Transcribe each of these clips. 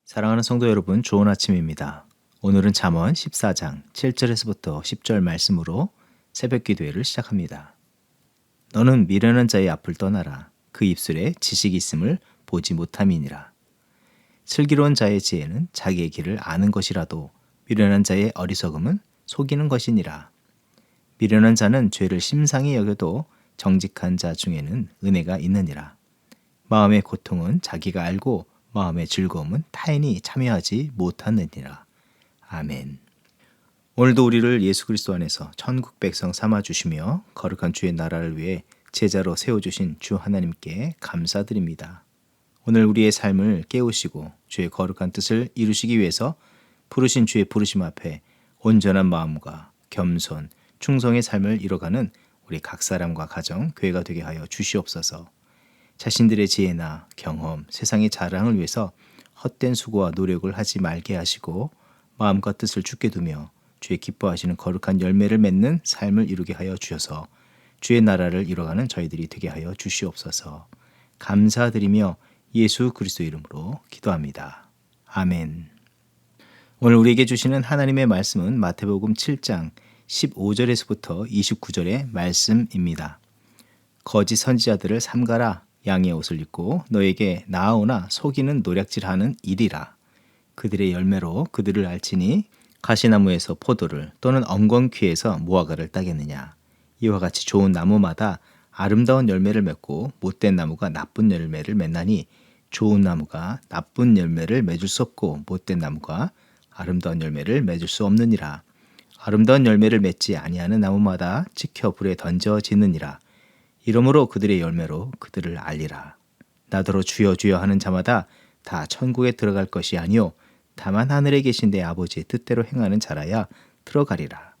사랑하는 성도 여러분, 좋은 아침입니다. 오늘은 잠언 14장 7절에서부터 10절 말씀으로 새벽 기도회를 시작합니다. 너는 미련한 자의 앞을 떠나라. 그 입술에 지식이 있음을 보지 못함이니라. 슬기로운 자의 지혜는 자기의 길을 아는 것이라도 미련한 자의 어리석음은 속이는 것이니라. 미련한 자는 죄를 심상히 여겨도 정직한 자 중에는 은혜가 있느니라. 마음의 고통은 자기가 알고 마음의 즐거움은 타인이 참여하지 못하느니라. 아멘. 오늘도 우리를 예수 그리스도 안에서 천국 백성 삼아 주시며 거룩한 주의 나라를 위해 제자로 세워주신 주 하나님께 감사드립니다. 오늘 우리의 삶을 깨우시고 주의 거룩한 뜻을 이루시기 위해서 부르신 주의 부르심 앞에 온전한 마음과 겸손, 충성의 삶을 이뤄가는 우리 각 사람과 가정, 교회가 되게 하여 주시옵소서. 자신들의 지혜나 경험, 세상의 자랑을 위해서 헛된 수고와 노력을 하지 말게 하시고 마음과 뜻을 주께 두며 주의 기뻐하시는 거룩한 열매를 맺는 삶을 이루게 하여 주셔서 주의 나라를 이뤄가는 저희들이 되게 하여 주시옵소서. 감사드리며 예수 그리스도 이름으로 기도합니다. 아멘. 오늘 우리에게 주시는 하나님의 말씀은 마태복음 7장 15절에서부터 29절의 말씀입니다. 거짓 선지자들을 삼가라. 양의 옷을 입고 너에게 나아오나 속이는 노략질하는 일이라. 그들의 열매로 그들을 알지니 가시나무에서 포도를 또는 엉겅퀴에서 무화과를 따겠느냐. 이와 같이 좋은 나무마다 아름다운 열매를 맺고 못된 나무가 나쁜 열매를 맺나니 좋은 나무가 나쁜 열매를 맺을 수 없고 못된 나무가 아름다운 열매를 맺을 수 없느니라. 아름다운 열매를 맺지 아니하는 나무마다 찍혀 불에 던져지느니라. 이러므로 그들의 열매로 그들을 알리라. 나더러 주여 주여 하는 자마다 다 천국에 들어갈 것이 아니요 다만 하늘에 계신 내 아버지의 뜻대로 행하는 자라야 들어가리라.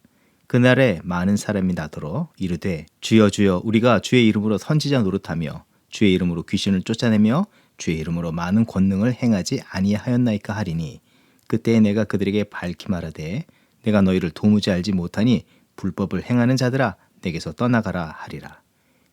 그날에 많은 사람이 나더러 이르되 주여 주여 우리가 주의 이름으로 선지자 노릇하며 주의 이름으로 귀신을 쫓아내며 주의 이름으로 많은 권능을 행하지 아니하였나이까 하리니 그때에 내가 그들에게 밝히 말하되 내가 너희를 도무지 알지 못하니 불법을 행하는 자들아 내게서 떠나가라 하리라.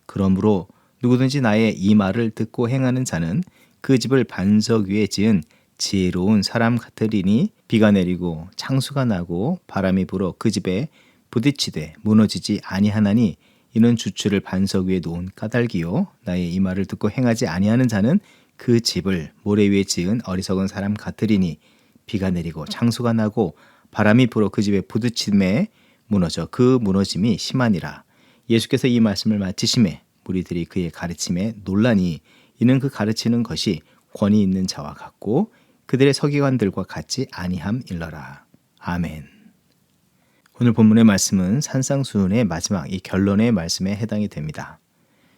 그러므로 누구든지 나의 이 말을 듣고 행하는 자는 그 집을 반석 위에 지은 지혜로운 사람 같으리니 비가 내리고 창수가 나고 바람이 불어 그 집에 부딪히되 무너지지 아니하나니 이는 주추를 반석 위에 놓은 까닭이요 나의 이 말을 듣고 행하지 아니하는 자는 그 집을 모래 위에 지은 어리석은 사람 같으리니 비가 내리고 창수가 나고 바람이 불어 그 집에 부딪힘에 무너져 그 무너짐이 심하니라. 예수께서 이 말씀을 마치심에 무리들이 그의 가르침에 놀라니 이는 그 가르치는 것이 권위 있는 자와 같고 그들의 서기관들과 같지 아니함일러라. 아멘. 오늘 본문의 말씀은 산상수훈의 마지막 이 결론의 말씀에 해당이 됩니다.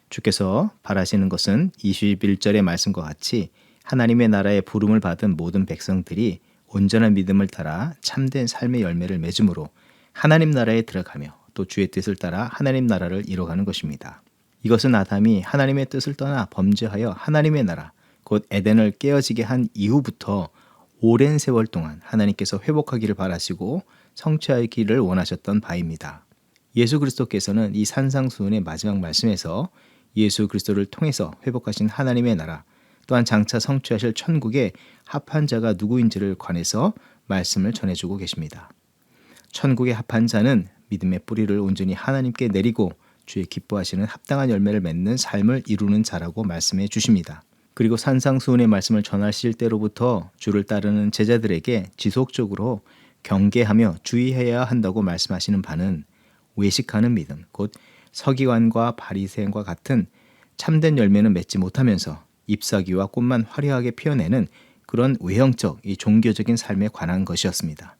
주께서 바라시는 것은 21절의 말씀과 같이 하나님의 나라의 부름을 받은 모든 백성들이 온전한 믿음을 따라 참된 삶의 열매를 맺음으로 하나님 나라에 들어가며 또 주의 뜻을 따라 하나님 나라를 이뤄가는 것입니다. 이것은 아담이 하나님의 뜻을 떠나 범죄하여 하나님의 나라, 곧 에덴을 깨어지게 한 이후부터 오랜 세월 동안 하나님께서 회복하기를 바라시고 성취하기를 원하셨던 바입니다. 예수 그리스도께서는 이 산상수훈의 마지막 말씀에서 예수 그리스도를 통해서 회복하신 하나님의 나라, 또한 장차 성취하실 천국의 합한 자가 누구인지를 관해서 말씀을 전해주고 계십니다. 천국의 합한 자는 믿음의 뿌리를 온전히 하나님께 내리고 주의 기뻐하시는 합당한 열매를 맺는 삶을 이루는 자라고 말씀해 주십니다. 그리고 산상수훈의 말씀을 전하실 때로부터 주를 따르는 제자들에게 지속적으로 경계하며 주의해야 한다고 말씀하시는 바는 외식하는 믿음, 곧 서기관과 바리새인과 같은 참된 열매는 맺지 못하면서 잎사귀와 꽃만 화려하게 피어내는 그런 외형적, 이 종교적인 삶에 관한 것이었습니다.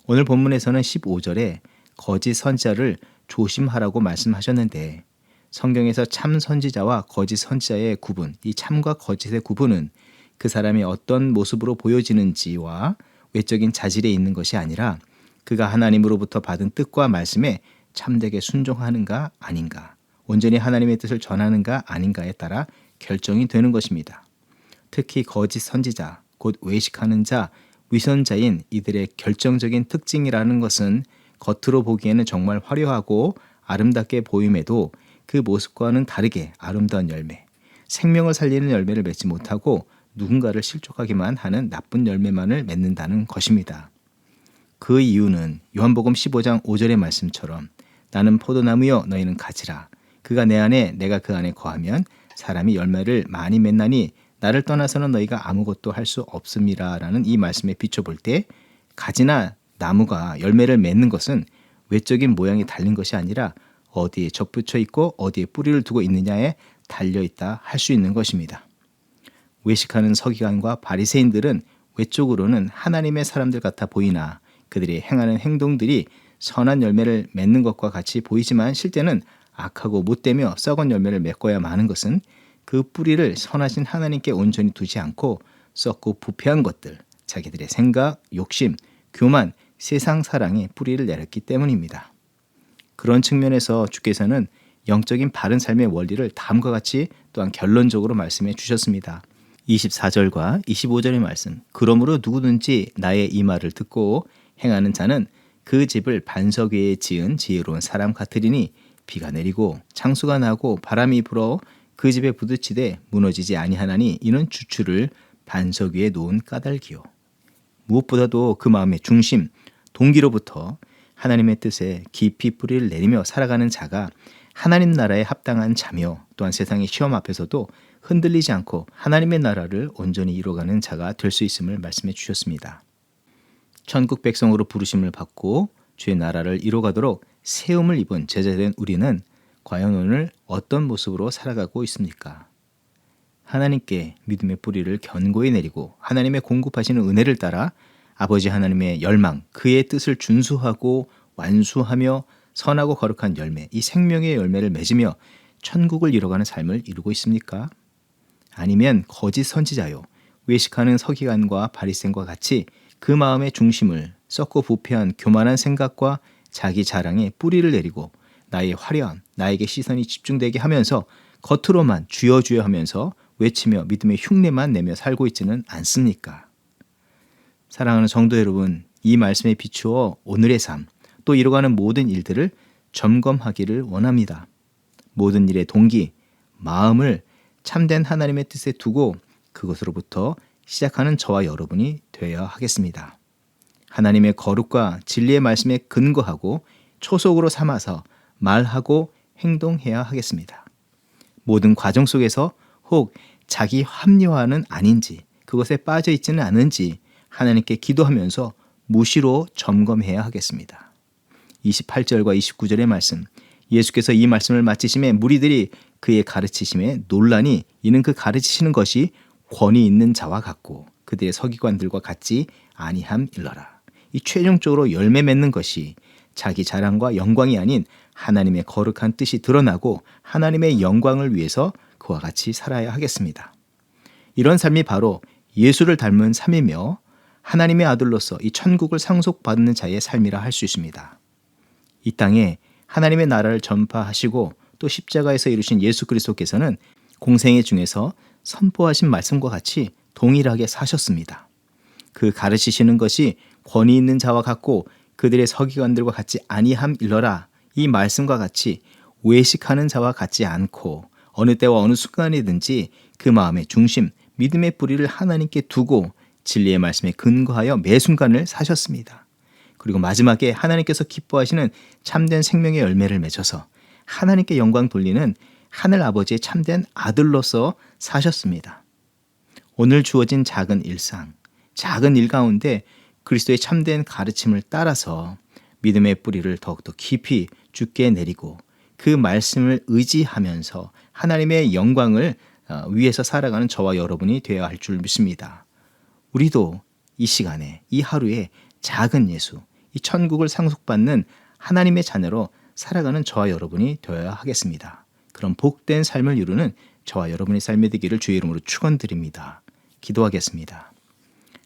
오늘 본문에서는 15절에 거짓 선지자를 조심하라고 말씀하셨는데 성경에서 참 선지자와 거짓 선지자의 구분, 이 참과 거짓의 구분은 그 사람이 어떤 모습으로 보여지는지와 외적인 자질에 있는 것이 아니라 그가 하나님으로부터 받은 뜻과 말씀에 참되게 순종하는가 아닌가, 온전히 하나님의 뜻을 전하는가 아닌가에 따라 결정이 되는 것입니다. 특히 거짓 선지자, 곧 외식하는 자, 위선자인 이들의 결정적인 특징이라는 것은 겉으로 보기에는 정말 화려하고 아름답게 보임에도 그 모습과는 다르게 아름다운 열매, 생명을 살리는 열매를 맺지 못하고 누군가를 실족하기만 하는 나쁜 열매만을 맺는다는 것입니다. 그 이유는 요한복음 15장 5절의 말씀처럼 나는 포도나무여 너희는 가지라. 그가 내 안에 내가 그 안에 거하면 사람이 열매를 많이 맺나니 나를 떠나서는 너희가 아무것도 할 수 없음이라 라는 이 말씀에 비춰볼 때 가지나 나무가 열매를 맺는 것은 외적인 모양이 달린 것이 아니라 어디에 접붙여 있고 어디에 뿌리를 두고 있느냐에 달려있다 할 수 있는 것입니다. 외식하는 서기관과 바리새인들은 외적으로는 하나님의 사람들 같아 보이나 그들이 행하는 행동들이 선한 열매를 맺는 것과 같이 보이지만 실제는 악하고 못되며 썩은 열매를 맺어야 마는 것은 그 뿌리를 선하신 하나님께 온전히 두지 않고 썩고 부패한 것들, 자기들의 생각, 욕심, 교만, 세상 사랑에 뿌리를 내렸기 때문입니다. 그런 측면에서 주께서는 영적인 바른 삶의 원리를 다음과 같이 또한 결론적으로 말씀해 주셨습니다. 24절과 25절의 말씀. 그러므로 누구든지 나의 이 말을 듣고 행하는 자는 그 집을 반석 위에 지은 지혜로운 사람 같으리니 비가 내리고 창수가 나고 바람이 불어 그 집에 부딪히되 무너지지 아니하나니 이는 주추를 반석 위에 놓은 까닭이요. 무엇보다도 그 마음의 중심, 동기로부터 하나님의 뜻에 깊이 뿌리를 내리며 살아가는 자가 하나님 나라에 합당한 자며 또한 세상의 시험 앞에서도 흔들리지 않고 하나님의 나라를 온전히 이루어가는 자가 될 수 있음을 말씀해 주셨습니다. 천국 백성으로 부르심을 받고 주의 나라를 이루어가도록 세움을 입은 제자된 우리는 과연 오늘 어떤 모습으로 살아가고 있습니까? 하나님께 믿음의 뿌리를 견고히 내리고 하나님의 공급하시는 은혜를 따라 아버지 하나님의 열망, 그의 뜻을 준수하고 완수하며 선하고 거룩한 열매, 이 생명의 열매를 맺으며 천국을 이뤄가는 삶을 이루고 있습니까? 아니면 거짓 선지자요, 외식하는 서기관과 바리새인과 같이 그 마음의 중심을 썩고 부패한 교만한 생각과 자기 자랑에 뿌리를 내리고 나의 화려함, 나에게 시선이 집중되게 하면서 겉으로만 주여 주여 하면서 외치며 믿음의 흉내만 내며 살고 있지는 않습니까? 사랑하는 성도 여러분, 이 말씀에 비추어 오늘의 삶, 또 이뤄가는 모든 일들을 점검하기를 원합니다. 모든 일의 동기, 마음을 참된 하나님의 뜻에 두고 그것으로부터 시작하는 저와 여러분이 되어야 하겠습니다. 하나님의 거룩과 진리의 말씀에 근거하고 초속으로 삼아서 말하고 행동해야 하겠습니다. 모든 과정 속에서 혹 자기 합리화는 아닌지, 그것에 빠져 있지는 않은지 하나님께 기도하면서 무시로 점검해야 하겠습니다. 28절과 29절의 말씀, 예수께서 이 말씀을 마치심에 무리들이 그의 가르치심에 놀라니 이는 그 가르치시는 것이 권위 있는 자와 같고 그들의 서기관들과 같지 아니함일러라. 이 최종적으로 열매 맺는 것이 자기 자랑과 영광이 아닌 하나님의 거룩한 뜻이 드러나고 하나님의 영광을 위해서 그와 같이 살아야 하겠습니다. 이런 삶이 바로 예수를 닮은 삶이며 하나님의 아들로서 이 천국을 상속받는 자의 삶이라 할 수 있습니다. 이 땅에 하나님의 나라를 전파하시고 또 십자가에서 이루신 예수 그리스도께서는 공생애 중에서 선포하신 말씀과 같이 동일하게 사셨습니다. 그 가르치시는 것이 권위 있는 자와 같고 그들의 서기관들과 같지 아니함일러라. 이 말씀과 같이 외식하는 자와 같지 않고 어느 때와 어느 순간이든지 그 마음의 중심, 믿음의 뿌리를 하나님께 두고 진리의 말씀에 근거하여 매 순간을 사셨습니다. 그리고 마지막에 하나님께서 기뻐하시는 참된 생명의 열매를 맺어서 하나님께 영광 돌리는 하늘 아버지의 참된 아들로서 사셨습니다. 오늘 주어진 작은 일상, 작은 일 가운데 그리스도의 참된 가르침을 따라서 믿음의 뿌리를 더욱더 깊이 주께 내리고 그 말씀을 의지하면서 하나님의 영광을 위해서 살아가는 저와 여러분이 되어야 할 줄 믿습니다. 우리도 이 시간에, 이 하루에 작은 예수, 이 천국을 상속받는 하나님의 자녀로 살아가는 저와 여러분이 되어야 하겠습니다. 그런 복된 삶을 이루는 저와 여러분의 삶이 되기를 주의 이름으로 축원드립니다. 기도하겠습니다.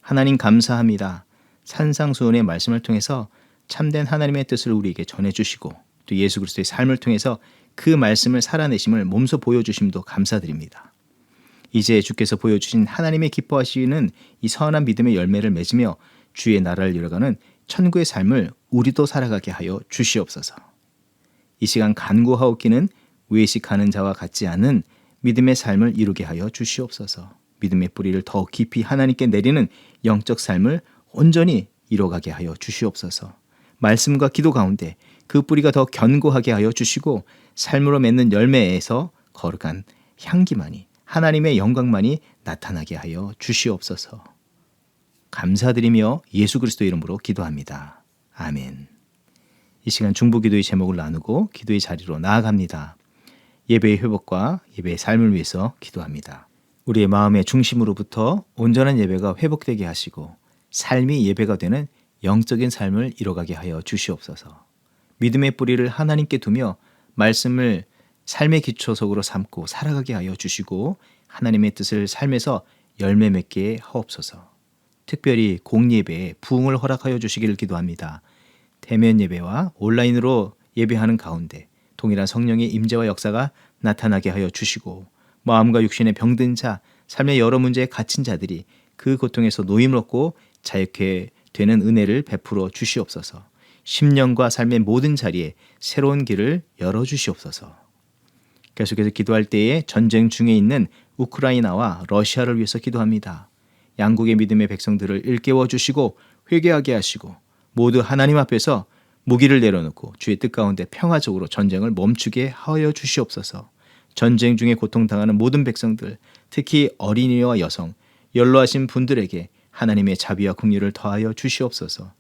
하나님 감사합니다. 산상수훈의 말씀을 통해서 참된 하나님의 뜻을 우리에게 전해주시고 또 예수 그리스도의 삶을 통해서 그 말씀을 살아내심을 몸소 보여주심도 감사드립니다. 이제 주께서 보여주신 하나님의 기뻐하시는 이 선한 믿음의 열매를 맺으며 주의 나라를 이뤄가는 천국의 삶을 우리도 살아가게 하여 주시옵소서. 이 시간 간구하옵기는 외식하는 자와 같지 않은 믿음의 삶을 이루게 하여 주시옵소서. 믿음의 뿌리를 더 깊이 하나님께 내리는 영적 삶을 온전히 이뤄가게 하여 주시옵소서. 말씀과 기도 가운데 그 뿌리가 더 견고하게 하여 주시고 삶으로 맺는 열매에서 거룩한 향기만이 하나님의 영광만이 나타나게 하여 주시옵소서. 감사드리며 예수 그리스도 이름으로 기도합니다. 아멘. 이 시간 중보기도의 제목을 나누고 기도의 자리로 나아갑니다. 예배의 회복과 예배의 삶을 위해서 기도합니다. 우리의 마음의 중심으로부터 온전한 예배가 회복되게 하시고 삶이 예배가 되는 영적인 삶을 이뤄가게 하여 주시옵소서. 믿음의 뿌리를 하나님께 두며 말씀을 삶의 기초석으로 삼고 살아가게 하여 주시고 하나님의 뜻을 삶에서 열매 맺게 하옵소서. 특별히 공예배에 부흥을 허락하여 주시기를 기도합니다. 대면 예배와 온라인으로 예배하는 가운데 동일한 성령의 임재와 역사가 나타나게 하여 주시고 마음과 육신의 병든 자, 삶의 여러 문제에 갇힌 자들이 그 고통에서 노임을 얻고 자유케 되는 은혜를 베풀어 주시옵소서. 심령과 삶의 모든 자리에 새로운 길을 열어주시옵소서. 계속해서 기도할 때에 전쟁 중에 있는 우크라이나와 러시아를 위해서 기도합니다. 양국의 믿음의 백성들을 일깨워 주시고 회개하게 하시고 모두 하나님 앞에서 무기를 내려놓고 주의 뜻 가운데 평화적으로 전쟁을 멈추게 하여 주시옵소서. 전쟁 중에 고통당하는 모든 백성들, 특히 어린이와 여성, 연로하신 분들에게 하나님의 자비와 긍휼을 더하여 주시옵소서.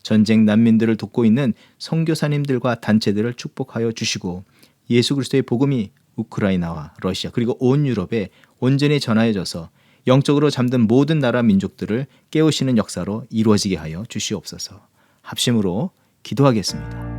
전쟁 난민들을 돕고 있는 선교사님들과 단체들을 축복하여 주시고 예수 그리스도의 복음이 우크라이나와 러시아 그리고 온 유럽에 온전히 전하여져서 영적으로 잠든 모든 나라 민족들을 깨우시는 역사로 이루어지게 하여 주시옵소서. 합심으로 기도하겠습니다.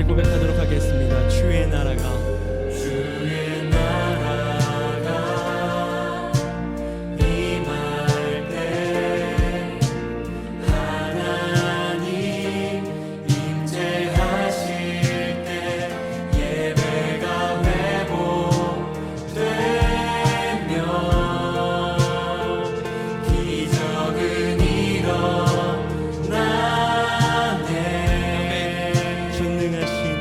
고백하도록 하겠습니다. 주의 나라가 임할 때 하나님 임재하실 때 예배가 회복되며 기적은 일어나네. 전능하신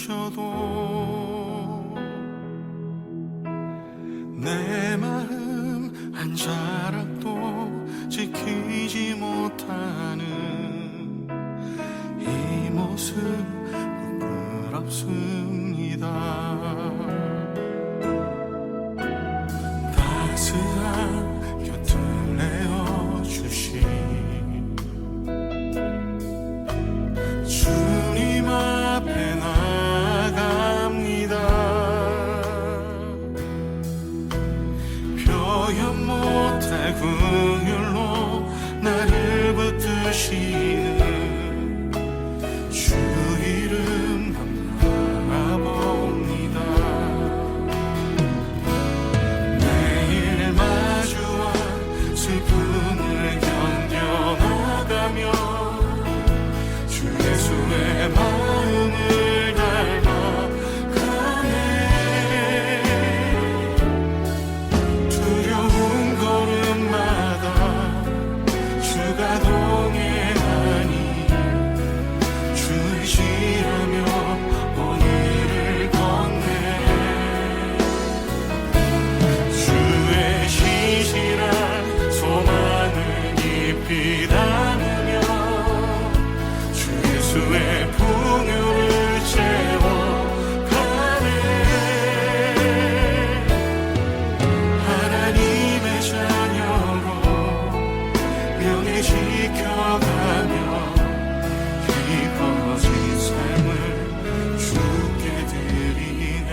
무너져도 내 마음 한 자락도 지키지 못하는 이 모습 부끄럽습니다. 따스한 곁을 내어주신 주님 앞에 나갑니다. 표현 못할 긍휼로 나를 붙드시는 주 이름 바라봅니다. 매일 마주와 슬픔을 견뎌나가며 주 예수의 마음을 닮아가네. 두려운 걸음마다 주가 동행하니 주 의지하며 오늘을 걷네. 주의 신실한 소망을 깊이 담으며 주 예수의 풍요를 채워가네. 하나님의 자녀로 명예 지켜가며 기뻐진 삶을 주께 드리네.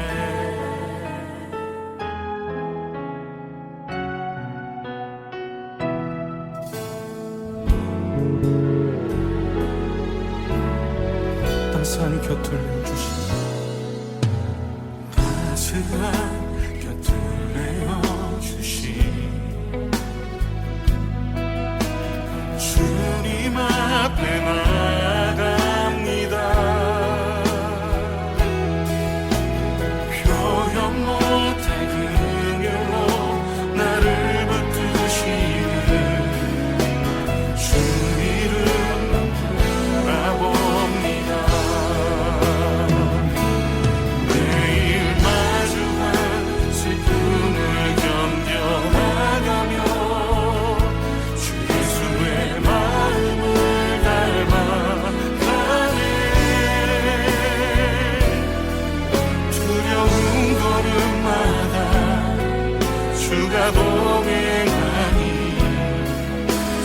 따스한 곁을 주신 따스한 곁을 내어주신 주님 앞에 나갑니다. 표현 못할 긍휼로 나를 붙드시는 주 이름 바라봅니다. 매일 마주한 슬픔을 견뎌나가며 주 예수의 마음을 닮아가네. 두려운 걸음마다 주가 동행하니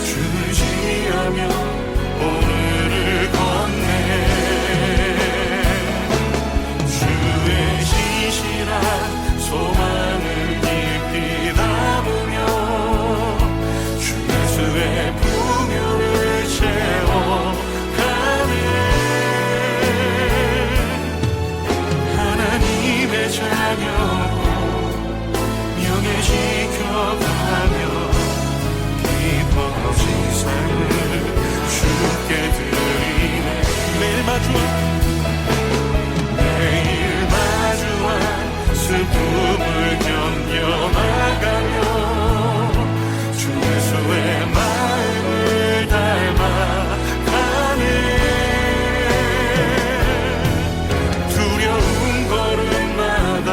주 의지하며 오늘을 걷네. 주의 신실한 소망을 깊이 담으며 주 예수의 풍요를 채워가네. 하나님의 자녀로 명예 지켜가며 기뻐진 삶을 주께 드리네. 매일 마주한 슬픔을 견뎌나가며 주 예수의 마음을 닮아가네. 두려운 걸음마다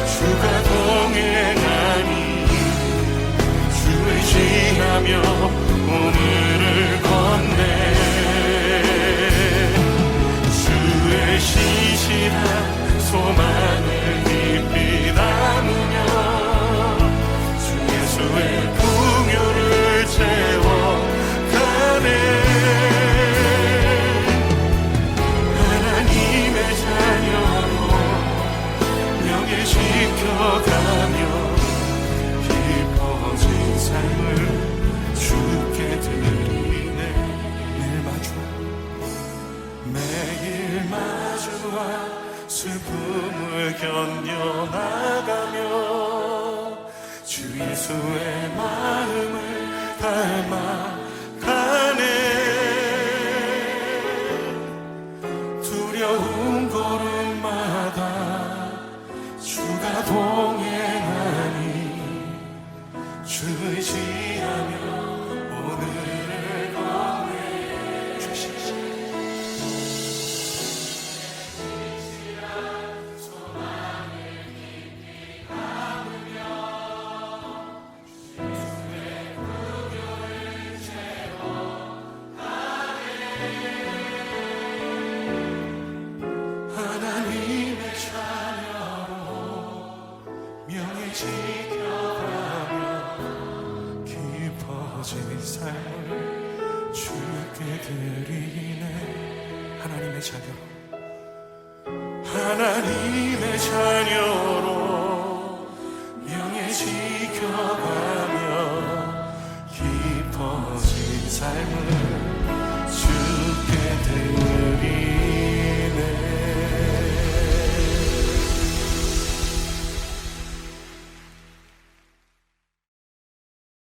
주가 동행하니 주 의지하며 오늘을 걷네. 주의 신실한 소망을 깊이 담으며 주 예수의 풍요를 채워가네. 하나님의 자녀로 명예 지켜가며 기뻐진 삶을 주께 드리네. 매일 마주한 슬픔을 견뎌나가며 주 예수의 마음을 닮아가네. 두려운 걸음마다 주가 동행하니 주 의지하며 오늘을 걷네. 주시지 하나님의 자녀로 명예 지켜가며 깊어진 삶을 주께 드리네. 하나님의 자녀로 하나님의 자녀로 명예 지켜가며 깊어진 삶을